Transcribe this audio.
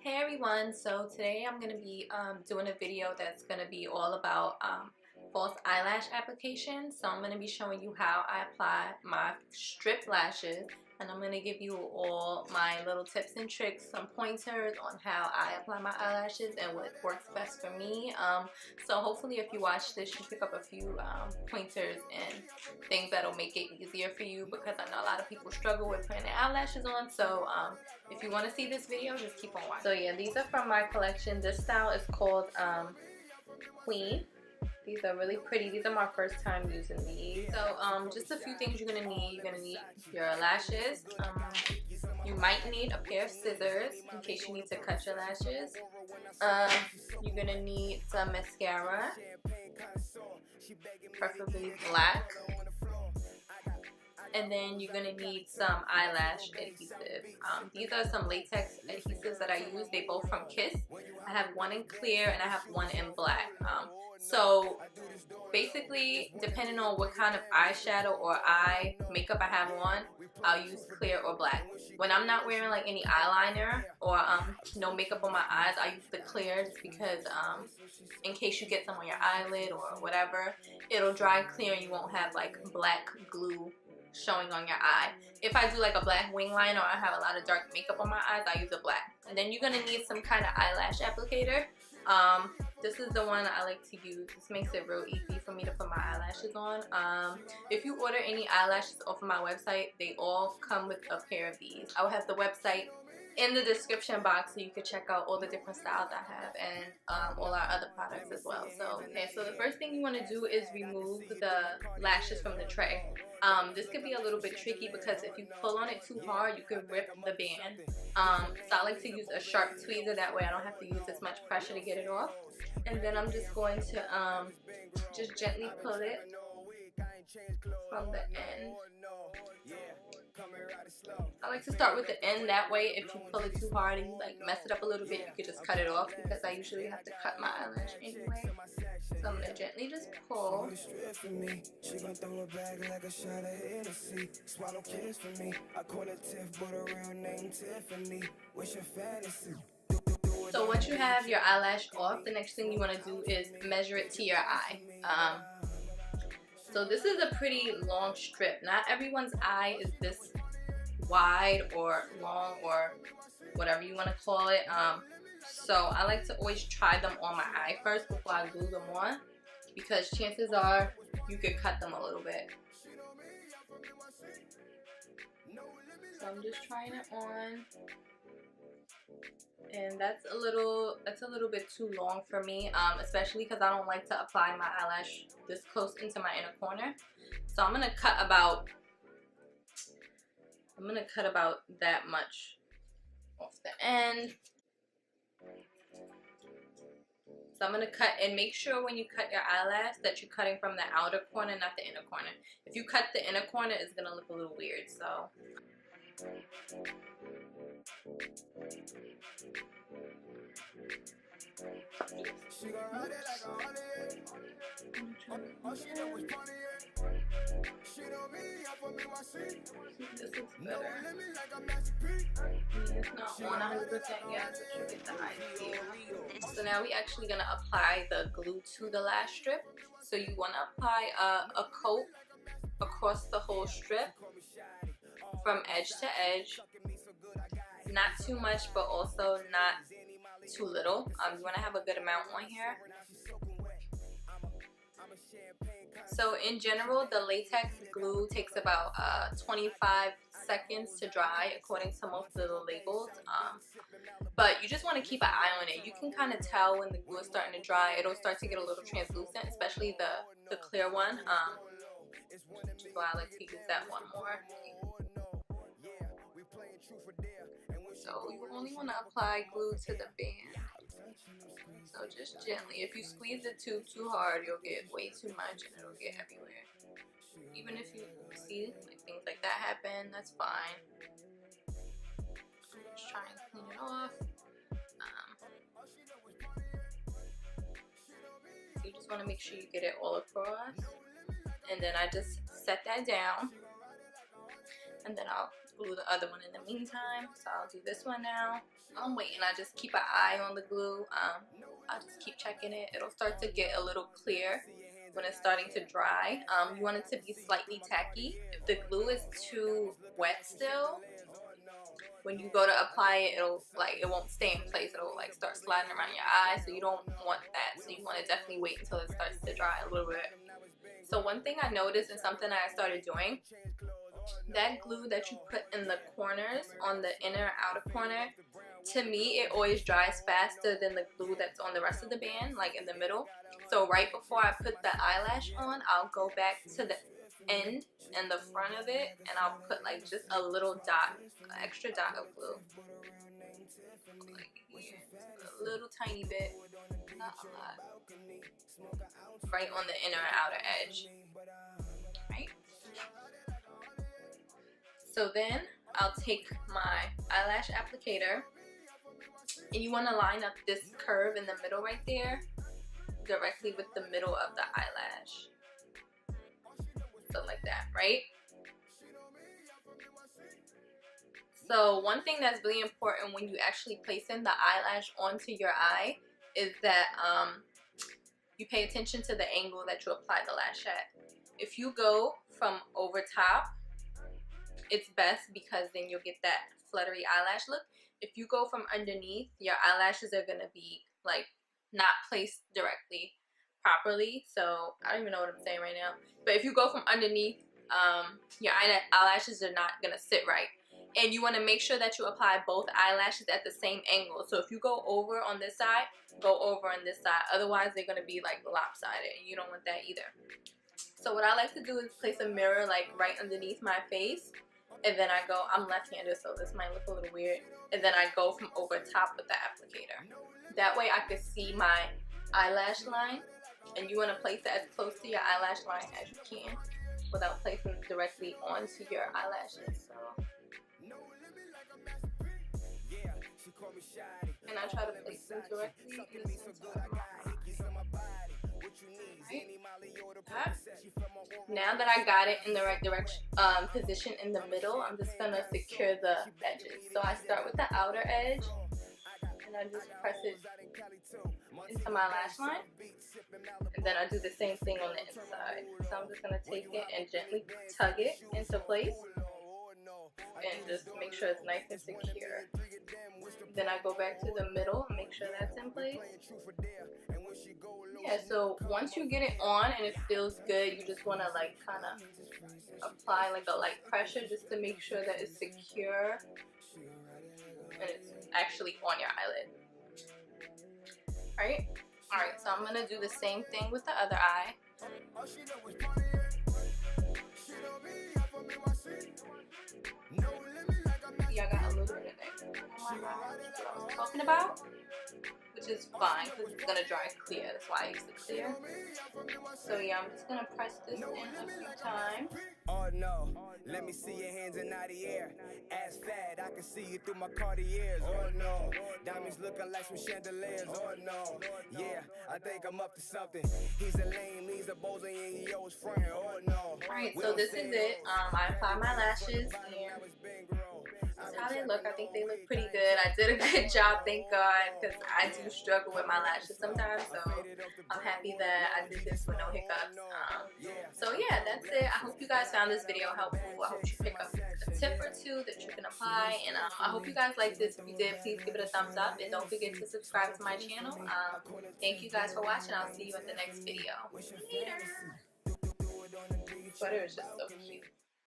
Hey everyone, so today I'm going to be doing a video that's going to be all about false eyelash application. So I'm going to be showing you how I apply my strip lashes, and I'm going to give you all my little tips and tricks, some pointers on how I apply my eyelashes and what works best for me. So hopefully if you watch this, you pick up a few pointers and things that'll make it easier for you, because I know a lot of people struggle with putting their eyelashes on. So if you want to see this video, just keep on watching. So yeah, these are from my collection. This style is called Queen. These are really pretty. These are my first time using these. So just a few things you're gonna need. You're gonna need your lashes. You might need a pair of scissors in case you need to cut your lashes. You're gonna need some mascara, preferably black. And then you're going to need some eyelash adhesive. These are some latex adhesives that I use. They both from Kiss. I have one in clear and I have one in black. So basically, depending on what kind of eyeshadow or eye makeup I have on, I'll use clear or black. When I'm not wearing like any eyeliner or no makeup on my eyes, I use the clear just because in case you get some on your eyelid or whatever, it'll dry clear and you won't have like black glue showing on your eye. If I do like a black wing line or I have a lot of dark makeup on my eyes, I use a black. And then you're gonna need some kind of eyelash applicator. This is the one I like to use. This makes it real easy for me to put my eyelashes on. If you order any eyelashes off of my website, they all come with a pair of these. I will have the website in the description box so you can check out all the different styles I have and all our other products as well. So the first thing you want to do is remove the lashes from the tray. This could be a little bit tricky because if you pull on it too hard, you could rip the band. So I like to use a sharp tweezer, that way I don't have to use as much pressure to get it off. And then I'm just going to just gently pull it from the end. I like to start with the end, that way if you pull it too hard and you like mess it up a little bit, you could just cut it off, because I usually have to cut my eyelash anyway. So I'm going to gently just pull. So once you have your eyelash off, the next thing you want to do is measure it to your eye. So this is a pretty long strip. Not everyone's eye is this wide or long or whatever you want to call it. So I like to always try them on my eye first before I glue them on, because chances are you could cut them a little bit. So I'm just trying it on. And that's a little bit too long for me, especially because I don't like to apply my eyelash this close into my inner corner. So I'm gonna cut about that much off the end. So I'm gonna cut, and make sure when you cut your eyelash that you're cutting from the outer corner, not the inner corner. If you cut the inner corner, it's gonna look a little weird. So this looks better. It's not 100% yet, but you get the idea. So now we're actually gonna apply the glue to the lash strip. So you want to apply a coat across the whole strip from edge to edge. Not too much, but also not too little. You want to have a good amount on here. So in general, the latex glue takes about 25 seconds to dry, according to most of the labels. But you just want to keep an eye on it. You can kind of tell when the glue is starting to dry. It'll start to get a little translucent, especially the clear one. Which is why I like to use that one more. So you only want to apply glue to the band. So just gently. If you squeeze the tube too hard, you'll get way too much and it'll get everywhere. Even if you see like things like that happen, that's fine. Just try and clean it off. So you just want to make sure you get it all across. And then I just set that down. And then I'll glue the other one in the meantime. So I'll do this one now. I'm waiting. I just keep an eye on the glue. I'll just keep checking it. It'll start to get a little clear when it's starting to dry. You want it to be slightly tacky. If the glue is too wet still, when you go to apply it, it won't stay in place. It'll like start sliding around your eye, so you don't want that. So you want to definitely wait until it starts to dry a little bit. So one thing I noticed and something I started doing, that glue that you put in the corners on the inner outer corner, to me it always dries faster than the glue that's on the rest of the band, like in the middle. So right before I put the eyelash on, I'll go back to the end and the front of it, and I'll put like just a little dot, an extra dot of glue, like here, a little tiny bit, not a lot, right on the inner and outer edge, right? So then I'll take my eyelash applicator, and you want to line up this curve in the middle right there directly with the middle of the eyelash. So like that, right? So one thing that's really important when you actually place in the eyelash onto your eye is that you pay attention to the angle that you apply the lash at. If you go from over top, it's best because then you'll get that fluttery eyelash look. If you go from underneath, your eyelashes are going to be like not placed directly properly. So I don't even know what I'm saying right now. But if you go from underneath, your eyelashes are not going to sit right. And you want to make sure that you apply both eyelashes at the same angle. So if you go over on this side, go over on this side. Otherwise, they're going to be like lopsided, and you don't want that either. So what I like to do is place a mirror like right underneath my face. And then I go, I'm left-handed, so this might look a little weird. And then I go from over top with the applicator. That way I can see my eyelash line. And you want to place it as close to your eyelash line as you can without placing it directly onto your eyelashes. So. And I try to place them directly in the center of my eye. Right. Now that I got it in the right direction, position in the middle, I'm just gonna secure the edges. So I start with the outer edge, and I just press it into my lash line, and then I do the same thing on the inside. So I'm just gonna take it and gently tug it into place, and just make sure it's nice and secure. Then I go back to the middle and make sure that's in place. Yeah, so once you get it on and it feels good, you just want to like kind of apply like a light pressure just to make sure that it's secure and it's actually on your eyelid. Alright, so I'm going to do the same thing with the other eye. See, I got a little bit of that on my eye, that's what I was talking about. Which is fine because it's gonna dry clear. That's why I use the clear. So yeah, I'm just gonna press this in a few times. Oh no, let me see your hands in the air. Ass fat, I can see you through my Cartiers. Oh no, diamonds looking like some chandeliers. Oh no, yeah, I think I'm up to something. He's a lame, he's a bozo, and he always friend. Oh no. Alright, so this is it. I apply my lashes and that's how they look. I think they look pretty good. I did a good job, thank God, because I do struggle with my lashes sometimes, so I'm happy that I did this with no hiccups. So yeah, that's it. I hope you guys found this video helpful. I hope you pick up a tip or two that you can apply, and I hope you guys liked this. If you did, please give it a thumbs up, and don't forget to subscribe to my channel. Thank you guys for watching. I'll see you in the next video. Later. Butter is just so